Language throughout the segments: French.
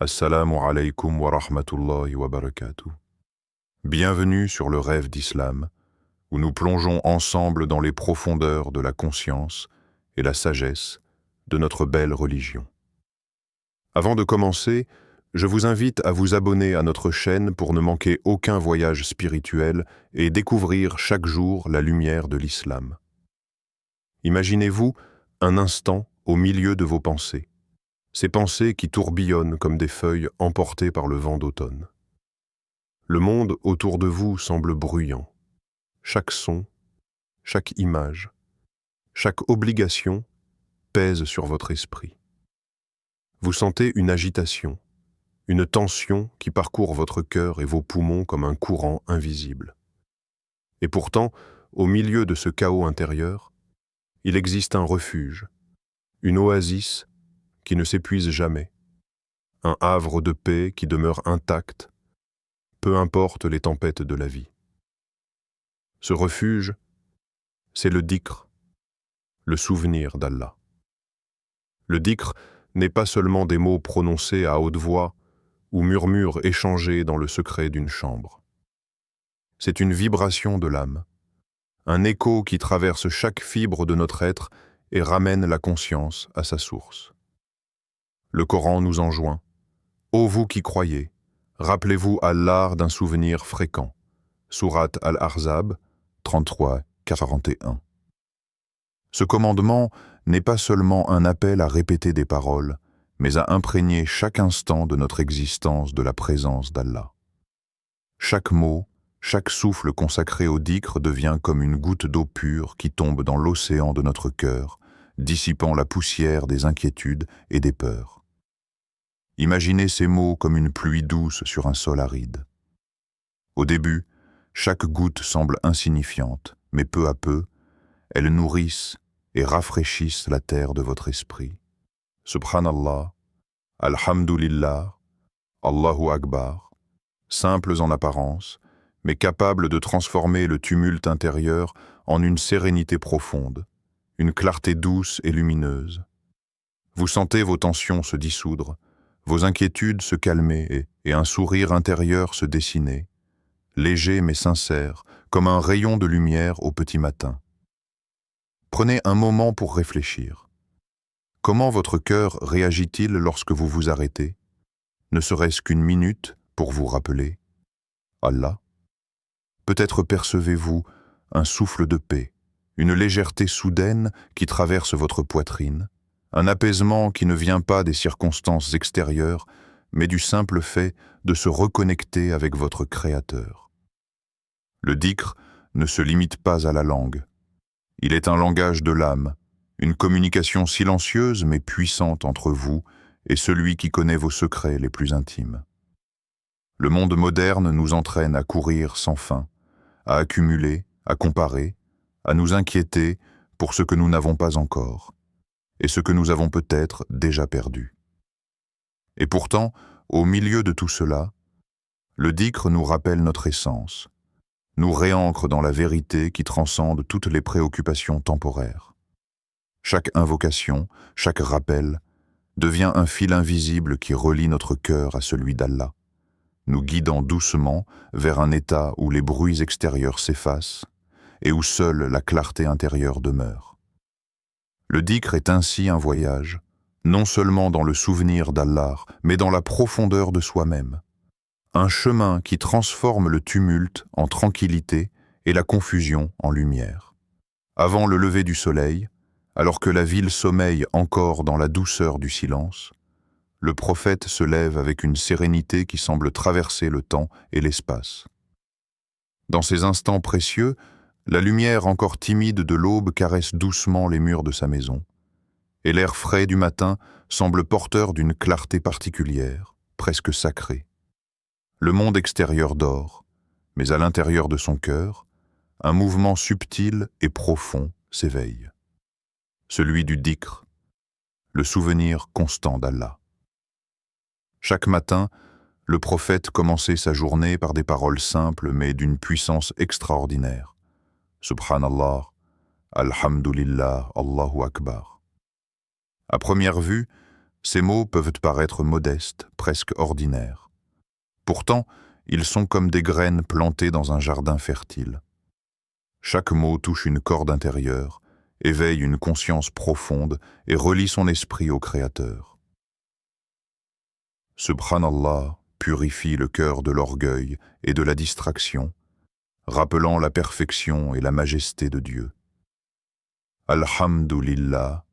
Assalamu alaikum wa rahmatullahi wa barakatuh. Bienvenue sur le rêve d'Islam, où nous plongeons ensemble dans les profondeurs de la conscience et la sagesse de notre belle religion. Avant de commencer, je vous invite à vous abonner à notre chaîne pour ne manquer aucun voyage spirituel et découvrir chaque jour la lumière de l'islam. Imaginez-vous un instant au milieu de vos pensées, ces pensées qui tourbillonnent comme des feuilles emportées par le vent d'automne. Le monde autour de vous semble bruyant. Chaque son, chaque image, chaque obligation pèse sur votre esprit. Vous sentez une agitation, une tension qui parcourt votre cœur et vos poumons comme un courant invisible. Et pourtant, au milieu de ce chaos intérieur, il existe un refuge, une oasis qui ne s'épuise jamais, un havre de paix qui demeure intact, peu importe les tempêtes de la vie. Ce refuge, c'est le dhikr, le souvenir d'Allah. Le dhikr n'est pas seulement des mots prononcés à haute voix ou murmures échangés dans le secret d'une chambre. C'est une vibration de l'âme, un écho qui traverse chaque fibre de notre être et ramène la conscience à sa source. Le Coran nous enjoint. Ô vous qui croyez, rappelez-vous à l'art d'un souvenir fréquent. Sourate Al-Ahzab 33-41. Ce commandement n'est pas seulement un appel à répéter des paroles, mais à imprégner chaque instant de notre existence de la présence d'Allah. Chaque mot, chaque souffle consacré au dhikr devient comme une goutte d'eau pure qui tombe dans l'océan de notre cœur, dissipant la poussière des inquiétudes et des peurs. Imaginez ces mots comme une pluie douce sur un sol aride. Au début, chaque goutte semble insignifiante, mais peu à peu, elles nourrissent et rafraîchissent la terre de votre esprit. Subhanallah, Alhamdulillah, Allahu Akbar, simples en apparence, mais capables de transformer le tumulte intérieur en une sérénité profonde, une clarté douce et lumineuse. Vous sentez vos tensions se dissoudre, vos inquiétudes se calmer et un sourire intérieur se dessiner, léger mais sincère, comme un rayon de lumière au petit matin. Prenez un moment pour réfléchir. Comment votre cœur réagit-il lorsque vous vous arrêtez, ne serait-ce qu'une minute pour vous rappeler Allah? Peut-être percevez-vous un souffle de paix, une légèreté soudaine qui traverse votre poitrine, un apaisement qui ne vient pas des circonstances extérieures, mais du simple fait de se reconnecter avec votre Créateur. Le dhikr ne se limite pas à la langue. Il est un langage de l'âme, une communication silencieuse mais puissante entre vous et celui qui connaît vos secrets les plus intimes. Le monde moderne nous entraîne à courir sans fin, à accumuler, à comparer, à nous inquiéter pour ce que nous n'avons pas encore, et ce que nous avons peut-être déjà perdu. Et pourtant, au milieu de tout cela, le dhikr nous rappelle notre essence, nous réancre dans la vérité qui transcende toutes les préoccupations temporaires. Chaque invocation, chaque rappel, devient un fil invisible qui relie notre cœur à celui d'Allah, nous guidant doucement vers un état où les bruits extérieurs s'effacent et où seule la clarté intérieure demeure. Le dhikr est ainsi un voyage, non seulement dans le souvenir d'Allah, mais dans la profondeur de soi-même. Un chemin qui transforme le tumulte en tranquillité et la confusion en lumière. Avant le lever du soleil, alors que la ville sommeille encore dans la douceur du silence, le prophète se lève avec une sérénité qui semble traverser le temps et l'espace. Dans ces instants précieux, la lumière encore timide de l'aube caresse doucement les murs de sa maison, et l'air frais du matin semble porteur d'une clarté particulière, presque sacrée. Le monde extérieur dort, mais à l'intérieur de son cœur, un mouvement subtil et profond s'éveille. Celui du dhikr, le souvenir constant d'Allah. Chaque matin, le prophète commençait sa journée par des paroles simples mais d'une puissance extraordinaire. Subhanallah, Alhamdulillah, Allahu Akbar. À première vue, Ces mots peuvent paraître modestes, presque ordinaires. Pourtant, ils sont comme des graines plantées dans un jardin fertile. Chaque mot touche une corde intérieure, éveille une conscience profonde et relie son esprit au Créateur. Subhanallah purifie le cœur de l'orgueil et de la distraction, rappelant la perfection et la majesté de Dieu. Alhamdulillah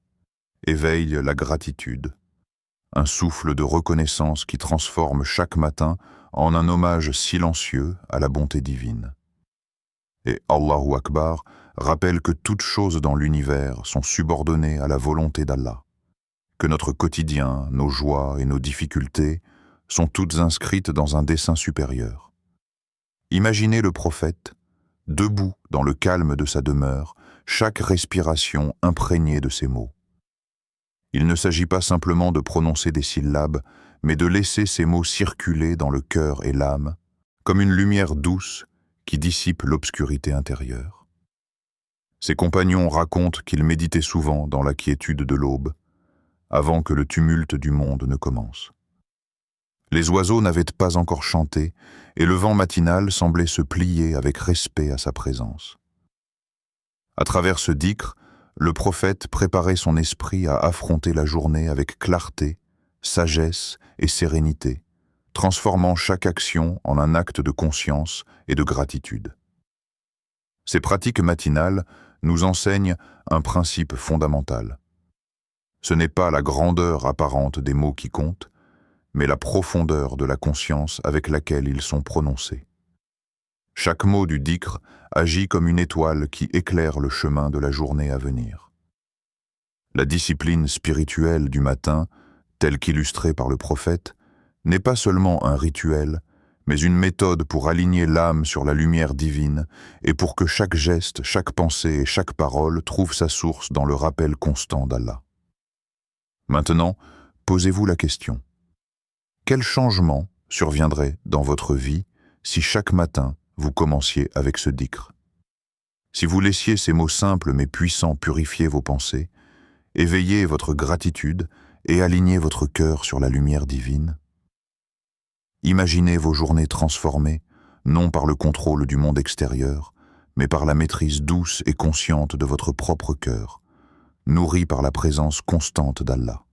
éveille la gratitude, un souffle de reconnaissance qui transforme chaque matin en un hommage silencieux à la bonté divine. Et Allahu Akbar rappelle que toutes choses dans l'univers sont subordonnées à la volonté d'Allah, que notre quotidien, nos joies et nos difficultés sont toutes inscrites dans un dessein supérieur. Imaginez le prophète, debout dans le calme de sa demeure, chaque respiration imprégnée de ces mots. Il ne s'agit pas simplement de prononcer des syllabes, mais de laisser ces mots circuler dans le cœur et l'âme, comme une lumière douce qui dissipe l'obscurité intérieure. Ses compagnons racontent qu'il méditait souvent dans la quiétude de l'aube, avant que le tumulte du monde ne commence. Les oiseaux n'avaient pas encore chanté, et le vent matinal semblait se plier avec respect à sa présence. À travers ce dhikr, le prophète préparait son esprit à affronter la journée avec clarté, sagesse et sérénité, transformant chaque action en un acte de conscience et de gratitude. Ces pratiques matinales nous enseignent un principe fondamental. Ce n'est pas la grandeur apparente des mots qui compte, mais la profondeur de la conscience avec laquelle ils sont prononcés. Chaque mot du dhikr agit comme une étoile qui éclaire le chemin de la journée à venir. La discipline spirituelle du matin, telle qu'illustrée par le prophète, n'est pas seulement un rituel, mais une méthode pour aligner l'âme sur la lumière divine et pour que chaque geste, chaque pensée et chaque parole trouve sa source dans le rappel constant d'Allah. Maintenant, posez-vous la question. Quel changement surviendrait dans votre vie si chaque matin vous commenciez avec ce dhikr? Si vous laissiez ces mots simples mais puissants purifier vos pensées, éveiller votre gratitude et aligner votre cœur sur la lumière divine? Imaginez vos journées transformées, non par le contrôle du monde extérieur, mais par la maîtrise douce et consciente de votre propre cœur, nourri par la présence constante d'Allah.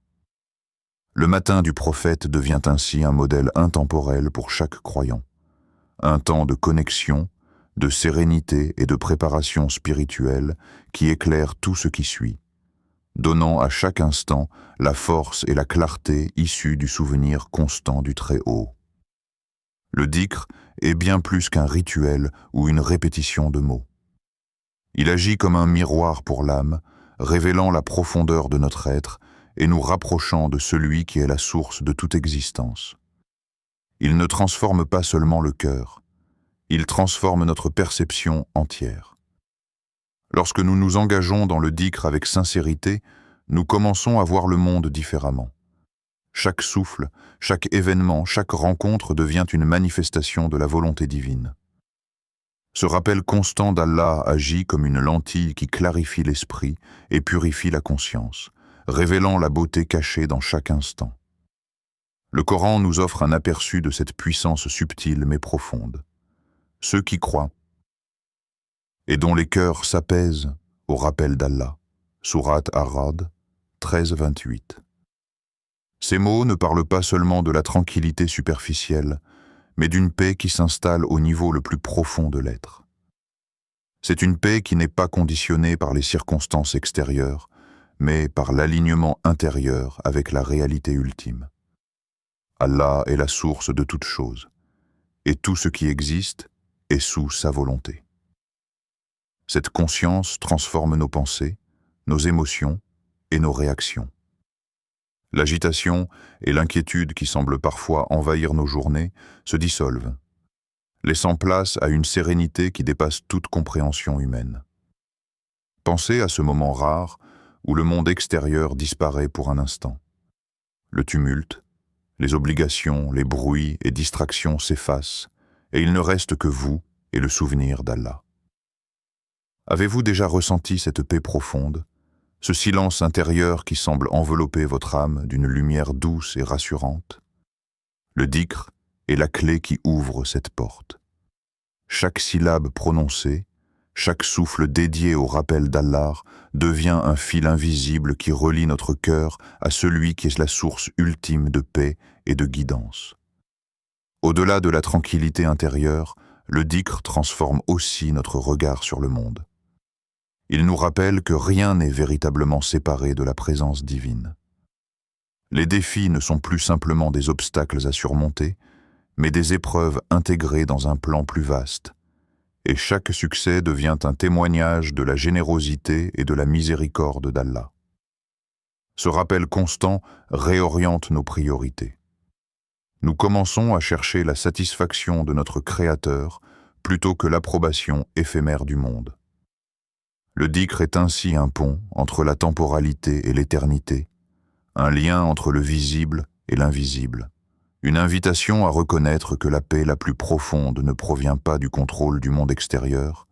Le matin du prophète devient ainsi un modèle intemporel pour chaque croyant, un temps de connexion, de sérénité et de préparation spirituelle qui éclaire tout ce qui suit, donnant à chaque instant la force et la clarté issues du souvenir constant du Très-Haut. Le dhikr est bien plus qu'un rituel ou une répétition de mots. Il agit comme un miroir pour l'âme, révélant la profondeur de notre être et nous rapprochant de celui qui est la source de toute existence. Il ne transforme pas seulement le cœur, il transforme notre perception entière. Lorsque nous nous engageons dans le dhikr avec sincérité, nous commençons à voir le monde différemment. Chaque souffle, chaque événement, chaque rencontre devient une manifestation de la volonté divine. Ce rappel constant d'Allah agit comme une lentille qui clarifie l'esprit et purifie la conscience, révélant la beauté cachée dans chaque instant. Le Coran nous offre un aperçu de cette puissance subtile mais profonde. Ceux qui croient et dont les cœurs s'apaisent au rappel d'Allah. Sourate Ar-Ra'd 13-28. Ces mots ne parlent pas seulement de la tranquillité superficielle, mais d'une paix qui s'installe au niveau le plus profond de l'être. C'est une paix qui n'est pas conditionnée par les circonstances extérieures, mais par l'alignement intérieur avec la réalité ultime. Allah est la source de toute chose, et tout ce qui existe est sous sa volonté. Cette conscience transforme nos pensées, nos émotions et nos réactions. L'agitation et l'inquiétude qui semblent parfois envahir nos journées se dissolvent, laissant place à une sérénité qui dépasse toute compréhension humaine. Pensez à ce moment rare où le monde extérieur disparaît pour un instant. Le tumulte, les obligations, les bruits et distractions s'effacent, et il ne reste que vous et le souvenir d'Allah. Avez-vous déjà ressenti cette paix profonde, ce silence intérieur qui semble envelopper votre âme d'une lumière douce et rassurante. Le dhikr est la clé qui ouvre cette porte. Chaque syllabe prononcée, chaque souffle dédié au rappel d'Allah devient un fil invisible qui relie notre cœur à celui qui est la source ultime de paix et de guidance. Au-delà de la tranquillité intérieure, le dhikr transforme aussi notre regard sur le monde. Il nous rappelle que rien n'est véritablement séparé de la présence divine. Les défis ne sont plus simplement des obstacles à surmonter, mais des épreuves intégrées dans un plan plus vaste, et chaque succès devient un témoignage de la générosité et de la miséricorde d'Allah. Ce rappel constant réoriente nos priorités. Nous commençons à chercher la satisfaction de notre Créateur plutôt que l'approbation éphémère du monde. Le dhikr est ainsi un pont entre la temporalité et l'éternité, un lien entre le visible et l'invisible, une invitation à reconnaître que la paix la plus profonde ne provient pas du contrôle du monde extérieur,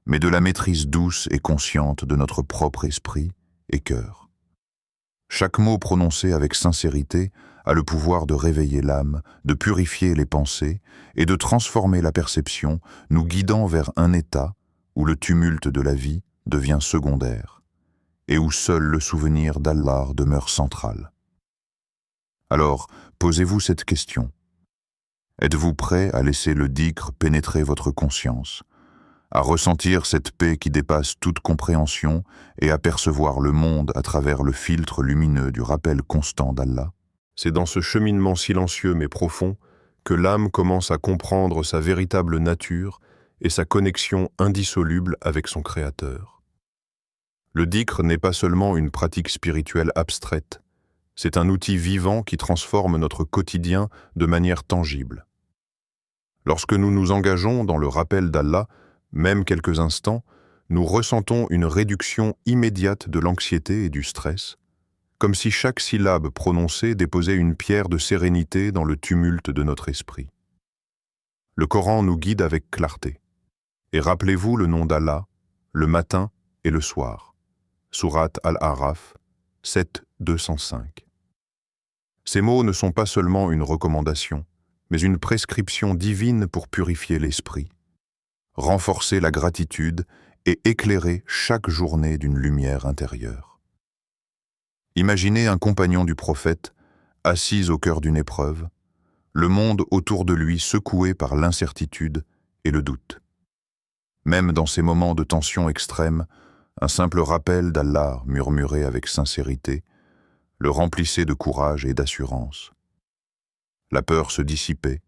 mais de la maîtrise douce et consciente de notre propre esprit et cœur. Chaque mot prononcé avec sincérité a le pouvoir de réveiller l'âme, de purifier les pensées et de transformer la perception, nous guidant vers un état où le tumulte de la vie devient secondaire et où seul le souvenir d'Allah demeure central. Alors, posez-vous cette question. Êtes-vous prêt à laisser le dhikr pénétrer votre conscience, à ressentir cette paix qui dépasse toute compréhension et à percevoir le monde à travers le filtre lumineux du rappel constant d'Allah? C'est dans ce cheminement silencieux mais profond que l'âme commence à comprendre sa véritable nature et sa connexion indissoluble avec son Créateur. Le dhikr n'est pas seulement une pratique spirituelle abstraite, c'est un outil vivant qui transforme notre quotidien de manière tangible. Lorsque nous nous engageons dans le rappel d'Allah, même quelques instants, nous ressentons une réduction immédiate de l'anxiété et du stress, comme si chaque syllabe prononcée déposait une pierre de sérénité dans le tumulte de notre esprit. Le Coran nous guide avec clarté. Et rappelez-vous le nom d'Allah, le matin et le soir. Sourate Al-A'raf, 7-205. Ces mots ne sont pas seulement une recommandation, mais une prescription divine pour purifier l'esprit, renforcer la gratitude et éclairer chaque journée d'une lumière intérieure. Imaginez un compagnon du prophète, assis au cœur d'une épreuve, le monde autour de lui secoué par l'incertitude et le doute. Même dans ces moments de tension extrême, un simple rappel d'Allah murmuré avec sincérité le remplissait de courage et d'assurance. La peur se dissipait,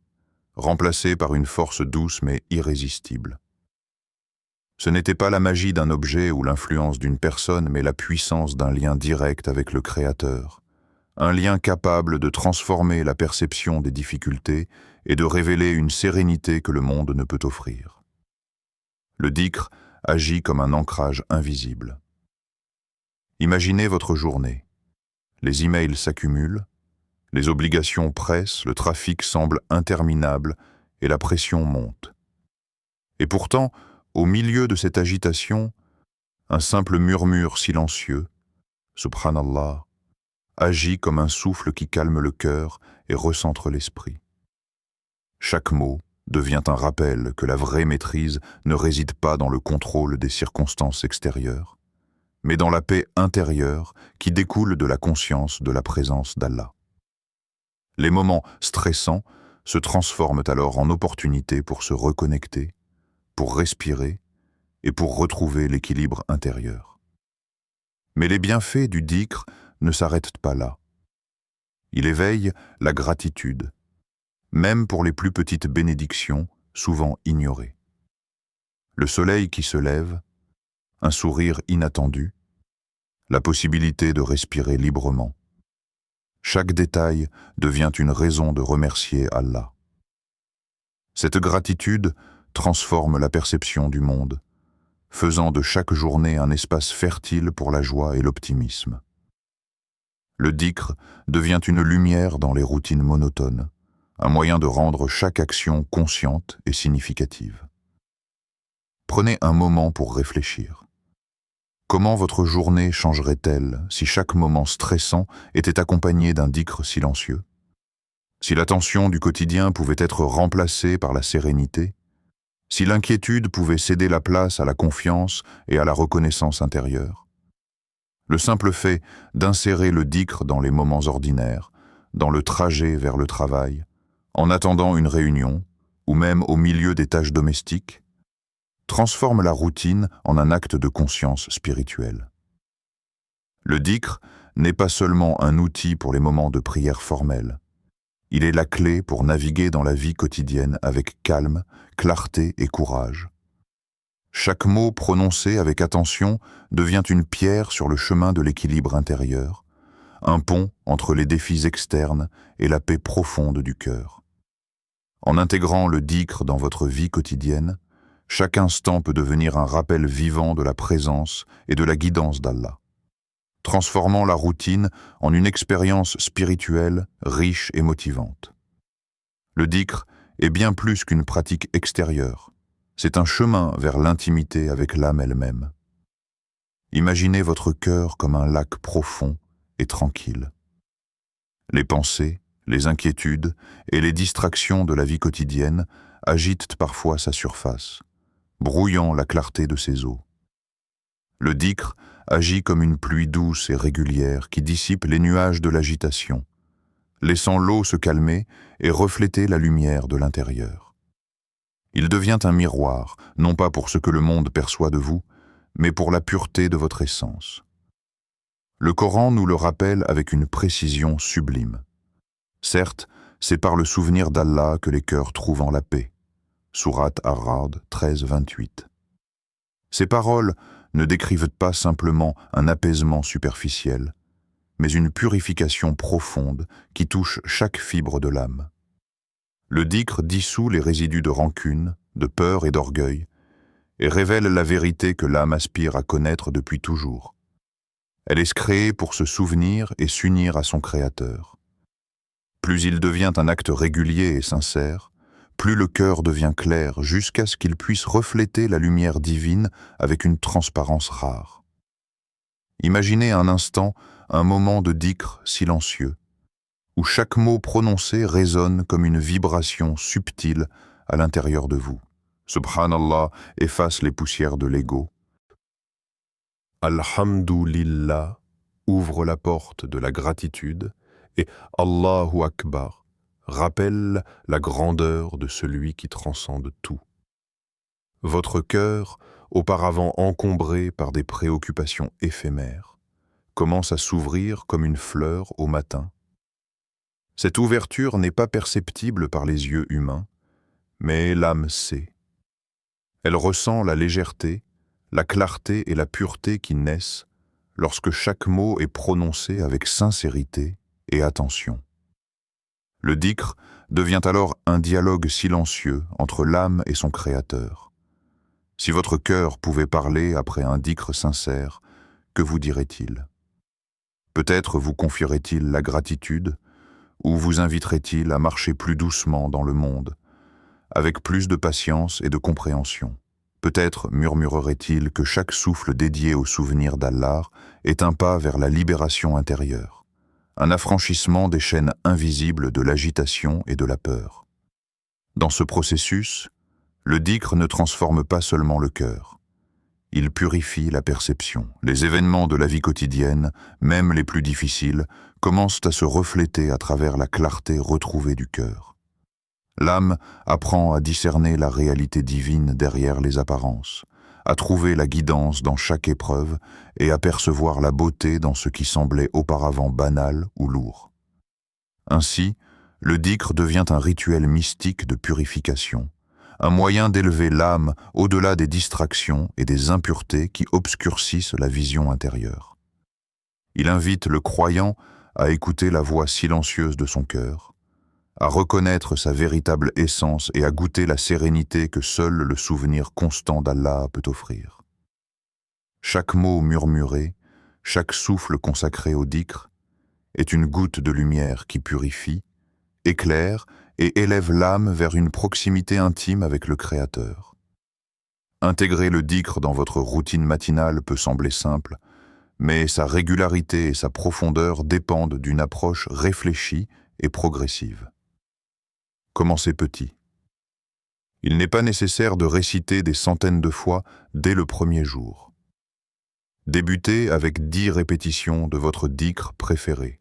remplacée par une force douce mais irrésistible. Ce n'était pas la magie d'un objet ou l'influence d'une personne, mais la puissance d'un lien direct avec le Créateur, un lien capable de transformer la perception des difficultés et de révéler une sérénité que le monde ne peut offrir. Le dhikr agit comme un ancrage invisible. Imaginez votre journée. Les emails s'accumulent, les obligations pressent, le trafic semble interminable et la pression monte. Et pourtant, au milieu de cette agitation, un simple murmure silencieux, Subhanallah, agit comme un souffle qui calme le cœur et recentre l'esprit. Chaque mot devient un rappel que la vraie maîtrise ne réside pas dans le contrôle des circonstances extérieures, mais dans la paix intérieure qui découle de la conscience de la présence d'Allah. Les moments stressants se transforment alors en opportunités pour se reconnecter, pour respirer et pour retrouver l'équilibre intérieur. Mais les bienfaits du dhikr ne s'arrêtent pas là. Il éveille la gratitude, même pour les plus petites bénédictions souvent ignorées. Le soleil qui se lève, un sourire inattendu, la possibilité de respirer librement. Chaque détail devient une raison de remercier Allah. Cette gratitude transforme la perception du monde, faisant de chaque journée un espace fertile pour la joie et l'optimisme. Le dhikr devient une lumière dans les routines monotones, un moyen de rendre chaque action consciente et significative. Prenez un moment pour réfléchir. Comment votre journée changerait-elle si chaque moment stressant était accompagné d'un dhikr silencieux? Si la tension du quotidien pouvait être remplacée par la sérénité? Si l'inquiétude pouvait céder la place à la confiance et à la reconnaissance intérieure? Le simple fait d'insérer le dhikr dans les moments ordinaires, dans le trajet vers le travail, en attendant une réunion, ou même au milieu des tâches domestiques, transforme la routine en un acte de conscience spirituelle. Le dhikr n'est pas seulement un outil pour les moments de prière formelle. Il est la clé pour naviguer dans la vie quotidienne avec calme, clarté et courage. Chaque mot prononcé avec attention devient une pierre sur le chemin de l'équilibre intérieur, un pont entre les défis externes et la paix profonde du cœur. En intégrant le dhikr dans votre vie quotidienne, chaque instant peut devenir un rappel vivant de la présence et de la guidance d'Allah, transformant la routine en une expérience spirituelle riche et motivante. Le dhikr est bien plus qu'une pratique extérieure. C'est un chemin vers l'intimité avec l'âme elle-même. Imaginez votre cœur comme un lac profond et tranquille. Les pensées, les inquiétudes et les distractions de la vie quotidienne agitent parfois sa surface, brouillant la clarté de ses eaux. Le dhikr agit comme une pluie douce et régulière qui dissipe les nuages de l'agitation, laissant l'eau se calmer et refléter la lumière de l'intérieur. Il devient un miroir, non pas pour ce que le monde perçoit de vous, mais pour la pureté de votre essence. Le Coran nous le rappelle avec une précision sublime. Certes, c'est par le souvenir d'Allah que les cœurs trouvent la paix. Sourate Ar-Ra'd 13-28. Ces paroles ne décrivent pas simplement un apaisement superficiel, mais une purification profonde qui touche chaque fibre de l'âme. Le dhikr dissout les résidus de rancune, de peur et d'orgueil, et révèle la vérité que l'âme aspire à connaître depuis toujours. Elle est créée pour se souvenir et s'unir à son Créateur. Plus il devient un acte régulier et sincère, plus le cœur devient clair jusqu'à ce qu'il puisse refléter la lumière divine avec une transparence rare. Imaginez un instant un moment de dhikr silencieux, où chaque mot prononcé résonne comme une vibration subtile à l'intérieur de vous. Subhanallah efface les poussières de l'ego. Alhamdulillah ouvre la porte de la gratitude et Allahu Akbar rappelle la grandeur de celui qui transcende tout. Votre cœur, auparavant encombré par des préoccupations éphémères, commence à s'ouvrir comme une fleur au matin. Cette ouverture n'est pas perceptible par les yeux humains, mais l'âme sait. Elle ressent la légèreté, la clarté et la pureté qui naissent lorsque chaque mot est prononcé avec sincérité et attention. Le dhikr devient alors un dialogue silencieux entre l'âme et son Créateur. Si votre cœur pouvait parler après un dhikr sincère, que vous dirait-il? Peut-être vous confierait-il la gratitude, ou vous inviterait-il à marcher plus doucement dans le monde, avec plus de patience et de compréhension. Peut-être murmurerait-il que chaque souffle dédié au souvenir d'Allah est un pas vers la libération intérieure, un affranchissement des chaînes invisibles de l'agitation et de la peur. Dans ce processus, le dhikr ne transforme pas seulement le cœur. Il purifie la perception. Les événements de la vie quotidienne, même les plus difficiles, commencent à se refléter à travers la clarté retrouvée du cœur. L'âme apprend à discerner la réalité divine derrière les apparences, à trouver la guidance dans chaque épreuve et à percevoir la beauté dans ce qui semblait auparavant banal ou lourd. Ainsi, le dhikr devient un rituel mystique de purification, un moyen d'élever l'âme au-delà des distractions et des impuretés qui obscurcissent la vision intérieure. Il invite le croyant à écouter la voix silencieuse de son cœur, à reconnaître sa véritable essence et à goûter la sérénité que seul le souvenir constant d'Allah peut offrir. Chaque mot murmuré, chaque souffle consacré au dhikr est une goutte de lumière qui purifie, éclaire et élève l'âme vers une proximité intime avec le Créateur. Intégrer le dhikr dans votre routine matinale peut sembler simple, mais sa régularité et sa profondeur dépendent d'une approche réfléchie et progressive. Commencez petit. Il n'est pas nécessaire de réciter des centaines de fois dès le premier jour. Débutez avec 10 répétitions de votre dhikr préféré.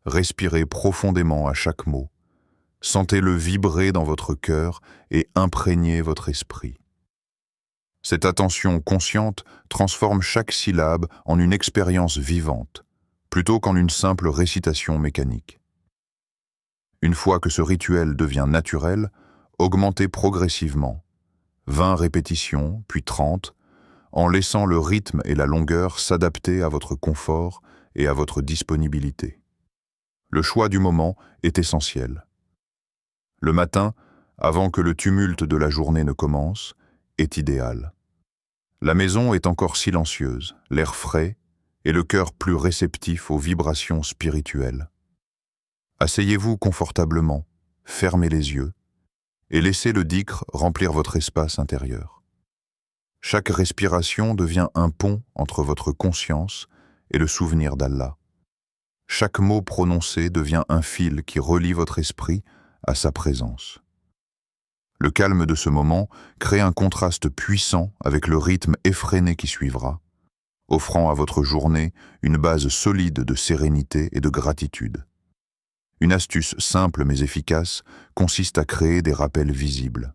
Respirez profondément à chaque mot. Sentez-le vibrer dans votre cœur et imprégnez votre esprit. Cette attention consciente transforme chaque syllabe en une expérience vivante, plutôt qu'en une simple récitation mécanique. Une fois que ce rituel devient naturel, augmentez progressivement, 20 répétitions, puis 30, en laissant le rythme et la longueur s'adapter à votre confort et à votre disponibilité. Le choix du moment est essentiel. Le matin, avant que le tumulte de la journée ne commence, est idéal. La maison est encore silencieuse, l'air frais et le cœur plus réceptif aux vibrations spirituelles. Asseyez-vous confortablement, fermez les yeux et laissez le dhikr remplir votre espace intérieur. Chaque respiration devient un pont entre votre conscience et le souvenir d'Allah. Chaque mot prononcé devient un fil qui relie votre esprit à sa présence. Le calme de ce moment crée un contraste puissant avec le rythme effréné qui suivra, offrant à votre journée une base solide de sérénité et de gratitude. Une astuce simple mais efficace consiste à créer des rappels visibles.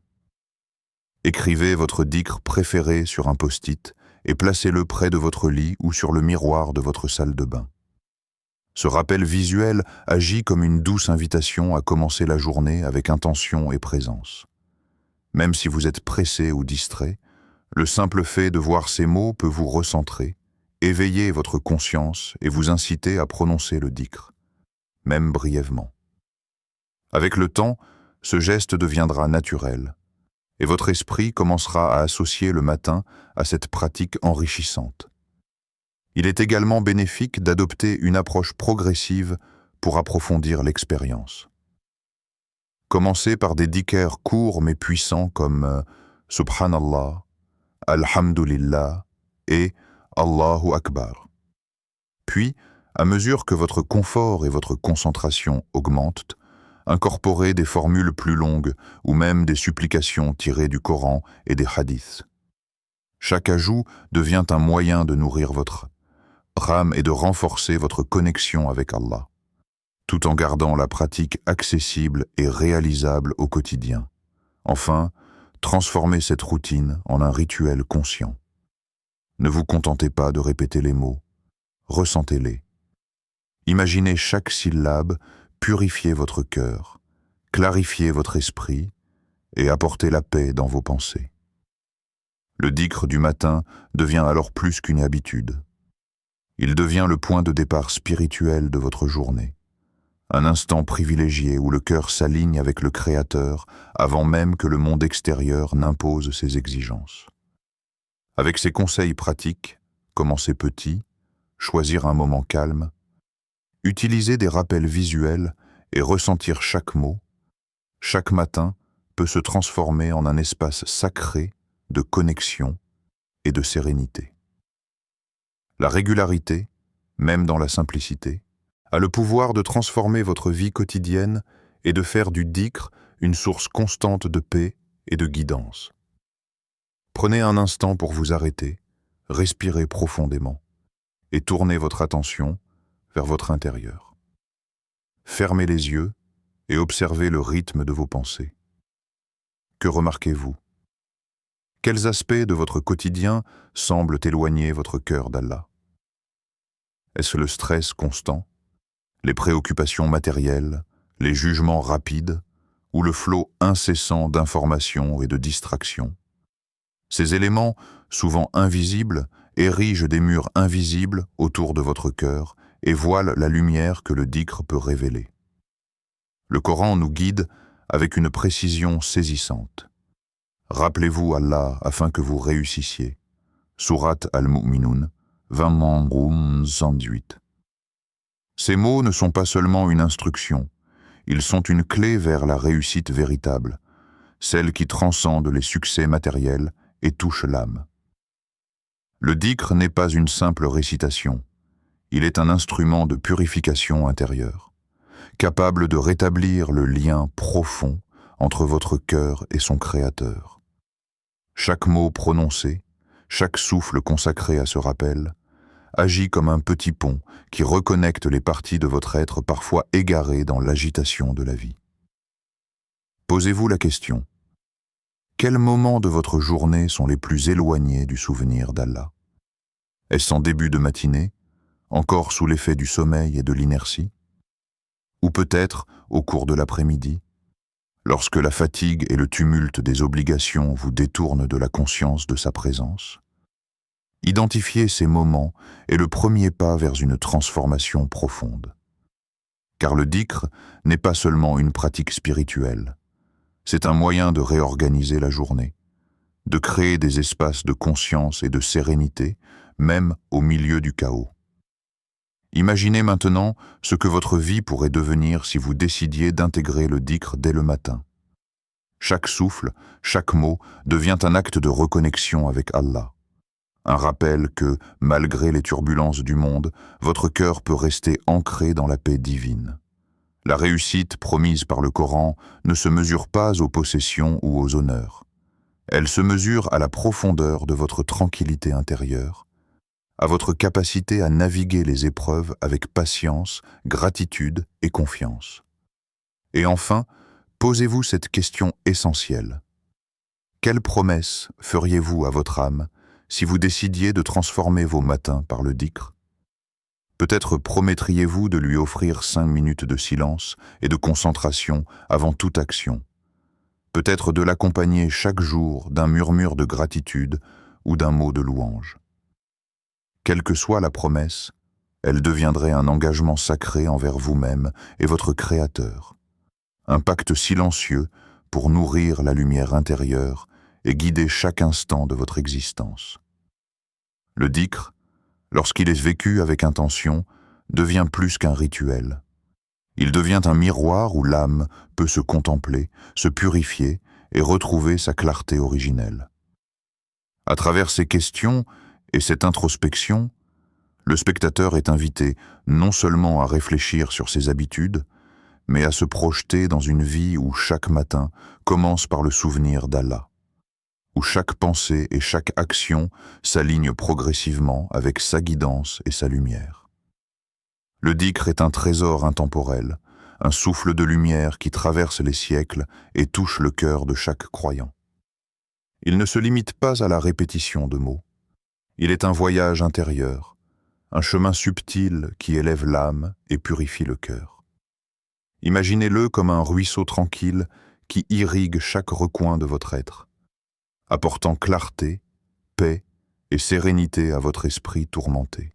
Écrivez votre dhikr préféré sur un post-it et placez-le près de votre lit ou sur le miroir de votre salle de bain. Ce rappel visuel agit comme une douce invitation à commencer la journée avec intention et présence. Même si vous êtes pressé ou distrait, le simple fait de voir ces mots peut vous recentrer, éveiller votre conscience et vous inciter à prononcer le dhikr, même brièvement. Avec le temps, ce geste deviendra naturel, et votre esprit commencera à associer le matin à cette pratique enrichissante. Il est également bénéfique d'adopter une approche progressive pour approfondir l'expérience. Commencez par des dhikrs courts mais puissants comme Subhanallah, Alhamdulillah et Allahu Akbar. Puis, à mesure que votre confort et votre concentration augmentent, incorporez des formules plus longues ou même des supplications tirées du Coran et des hadiths. Chaque ajout devient un moyen de nourrir votre âme et de renforcer votre connexion avec Allah, tout en gardant la pratique accessible et réalisable au quotidien. Enfin, transformez cette routine en un rituel conscient. Ne vous contentez pas de répéter les mots, ressentez-les. Imaginez chaque syllabe purifier votre cœur, clarifier votre esprit et apporter la paix dans vos pensées. Le dhikr du matin devient alors plus qu'une habitude. Il devient le point de départ spirituel de votre journée. Un instant privilégié où le cœur s'aligne avec le Créateur avant même que le monde extérieur n'impose ses exigences. Avec ces conseils pratiques, commencez petit, choisir un moment calme, utiliser des rappels visuels et ressentir chaque mot, chaque matin peut se transformer en un espace sacré de connexion et de sérénité. La régularité, même dans la simplicité, a le pouvoir de transformer votre vie quotidienne et de faire du dhikr une source constante de paix et de guidance. Prenez un instant pour vous arrêter, respirez profondément et tournez votre attention vers votre intérieur. Fermez les yeux et observez le rythme de vos pensées. Que remarquez-vous? Quels aspects de votre quotidien semblent éloigner votre cœur d'Allah? Est-ce le stress constant, les préoccupations matérielles, les jugements rapides ou le flot incessant d'informations et de distractions? Ces éléments, souvent invisibles, érigent des murs invisibles autour de votre cœur et voilent la lumière que le dhikr peut révéler. Le Coran nous guide avec une précision saisissante. Rappelez-vous Allah afin que vous réussissiez. Sourate Al-Mu'minun, 20-118. Ces mots ne sont pas seulement une instruction, ils sont une clé vers la réussite véritable, celle qui transcende les succès matériels et touche l'âme. Le dhikr n'est pas une simple récitation, il est un instrument de purification intérieure, capable de rétablir le lien profond entre votre cœur et son Créateur. Chaque mot prononcé, chaque souffle consacré à ce rappel, agit comme un petit pont qui reconnecte les parties de votre être parfois égarées dans l'agitation de la vie. Posez-vous la question: quels moments de votre journée sont les plus éloignés du souvenir d'Allah? Est-ce en début de matinée, encore sous l'effet du sommeil et de l'inertie? Ou peut-être au cours de l'après-midi, lorsque la fatigue et le tumulte des obligations vous détournent de la conscience de sa présence? Identifier ces moments est le premier pas vers une transformation profonde. Car le dhikr n'est pas seulement une pratique spirituelle, c'est un moyen de réorganiser la journée, de créer des espaces de conscience et de sérénité, même au milieu du chaos. Imaginez maintenant ce que votre vie pourrait devenir si vous décidiez d'intégrer le dhikr dès le matin. Chaque souffle, chaque mot devient un acte de reconnexion avec Allah. Un rappel que, malgré les turbulences du monde, votre cœur peut rester ancré dans la paix divine. La réussite promise par le Coran ne se mesure pas aux possessions ou aux honneurs. Elle se mesure à la profondeur de votre tranquillité intérieure, à votre capacité à naviguer les épreuves avec patience, gratitude et confiance. Et enfin, posez-vous cette question essentielle. Quelle promesse feriez-vous à votre âme si vous décidiez de transformer vos matins par le dhikr? Peut-être promettriez-vous de lui offrir 5 minutes de silence et de concentration avant toute action. Peut-être de l'accompagner chaque jour d'un murmure de gratitude ou d'un mot de louange. Quelle que soit la promesse, elle deviendrait un engagement sacré envers vous-même et votre Créateur. Un pacte silencieux pour nourrir la lumière intérieure et guider chaque instant de votre existence. Le dhikr, lorsqu'il est vécu avec intention, devient plus qu'un rituel. Il devient un miroir où l'âme peut se contempler, se purifier et retrouver sa clarté originelle. À travers ces questions et cette introspection, le spectateur est invité non seulement à réfléchir sur ses habitudes, mais à se projeter dans une vie où chaque matin commence par le souvenir d'Allah, où chaque pensée et chaque action s'alignent progressivement avec sa guidance et sa lumière. Le dhikr est un trésor intemporel, un souffle de lumière qui traverse les siècles et touche le cœur de chaque croyant. Il ne se limite pas à la répétition de mots. Il est un voyage intérieur, un chemin subtil qui élève l'âme et purifie le cœur. Imaginez-le comme un ruisseau tranquille qui irrigue chaque recoin de votre être, apportant clarté, paix et sérénité à votre esprit tourmenté.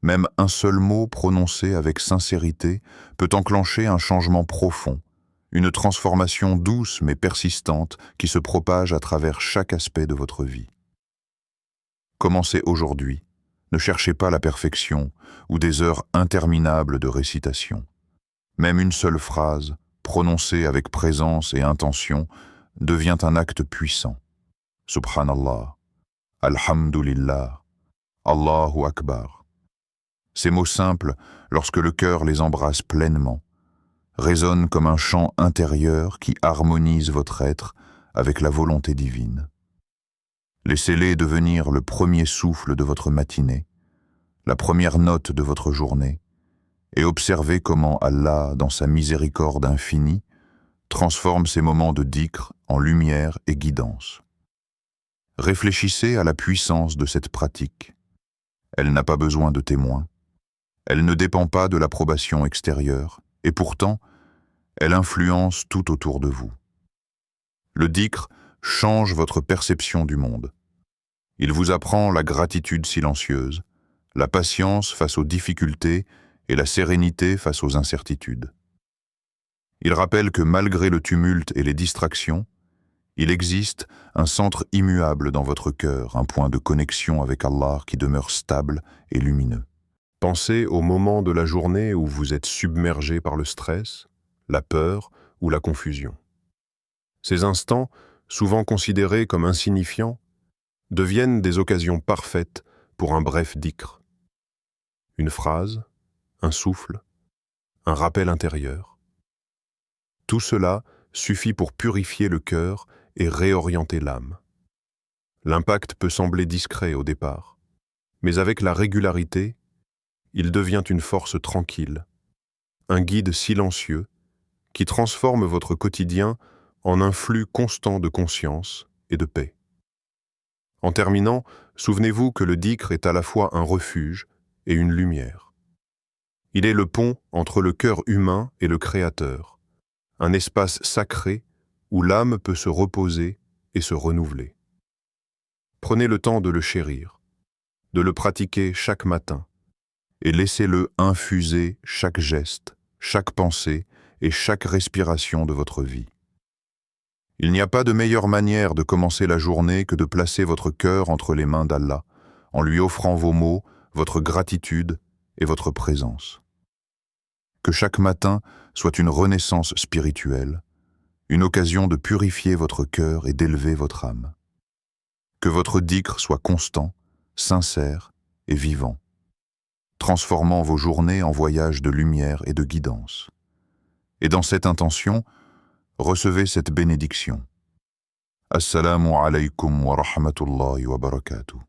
Même un seul mot prononcé avec sincérité peut enclencher un changement profond, une transformation douce mais persistante qui se propage à travers chaque aspect de votre vie. Commencez aujourd'hui, ne cherchez pas la perfection ou des heures interminables de récitation. Même une seule phrase, prononcée avec présence et intention, devient un acte puissant. Subhanallah, Alhamdulillah, Allahu Akbar. Ces mots simples, lorsque le cœur les embrasse pleinement, résonnent comme un chant intérieur qui harmonise votre être avec la volonté divine. Laissez-les devenir le premier souffle de votre matinée, la première note de votre journée, et observez comment Allah, dans sa miséricorde infinie, transforme ces moments de dhikr en lumière et guidance. Réfléchissez à la puissance de cette pratique. Elle n'a pas besoin de témoins. Elle ne dépend pas de l'approbation extérieure, et pourtant, elle influence tout autour de vous. Le dhikr change votre perception du monde. Il vous apprend la gratitude silencieuse, la patience face aux difficultés et la sérénité face aux incertitudes. Il rappelle que malgré le tumulte et les distractions, il existe un centre immuable dans votre cœur, un point de connexion avec Allah qui demeure stable et lumineux. Pensez au moment de la journée où vous êtes submergé par le stress, la peur ou la confusion. Ces instants souvent considérés comme insignifiants, deviennent des occasions parfaites pour un bref dhikr. Une phrase, un souffle, un rappel intérieur. Tout cela suffit pour purifier le cœur et réorienter l'âme. L'impact peut sembler discret au départ, mais avec la régularité, il devient une force tranquille, un guide silencieux qui transforme votre quotidien en un flux constant de conscience et de paix. En terminant, souvenez-vous que le dhikr est à la fois un refuge et une lumière. Il est le pont entre le cœur humain et le Créateur, un espace sacré où l'âme peut se reposer et se renouveler. Prenez le temps de le chérir, de le pratiquer chaque matin, et laissez-le infuser chaque geste, chaque pensée et chaque respiration de votre vie. Il n'y a pas de meilleure manière de commencer la journée que de placer votre cœur entre les mains d'Allah, en lui offrant vos mots, votre gratitude et votre présence. Que chaque matin soit une renaissance spirituelle, une occasion de purifier votre cœur et d'élever votre âme. Que votre dhikr soit constant, sincère et vivant, transformant vos journées en voyages de lumière et de guidance. Et dans cette intention, recevez cette bénédiction. Assalamu alaykum wa rahmatullahi wa barakatuh.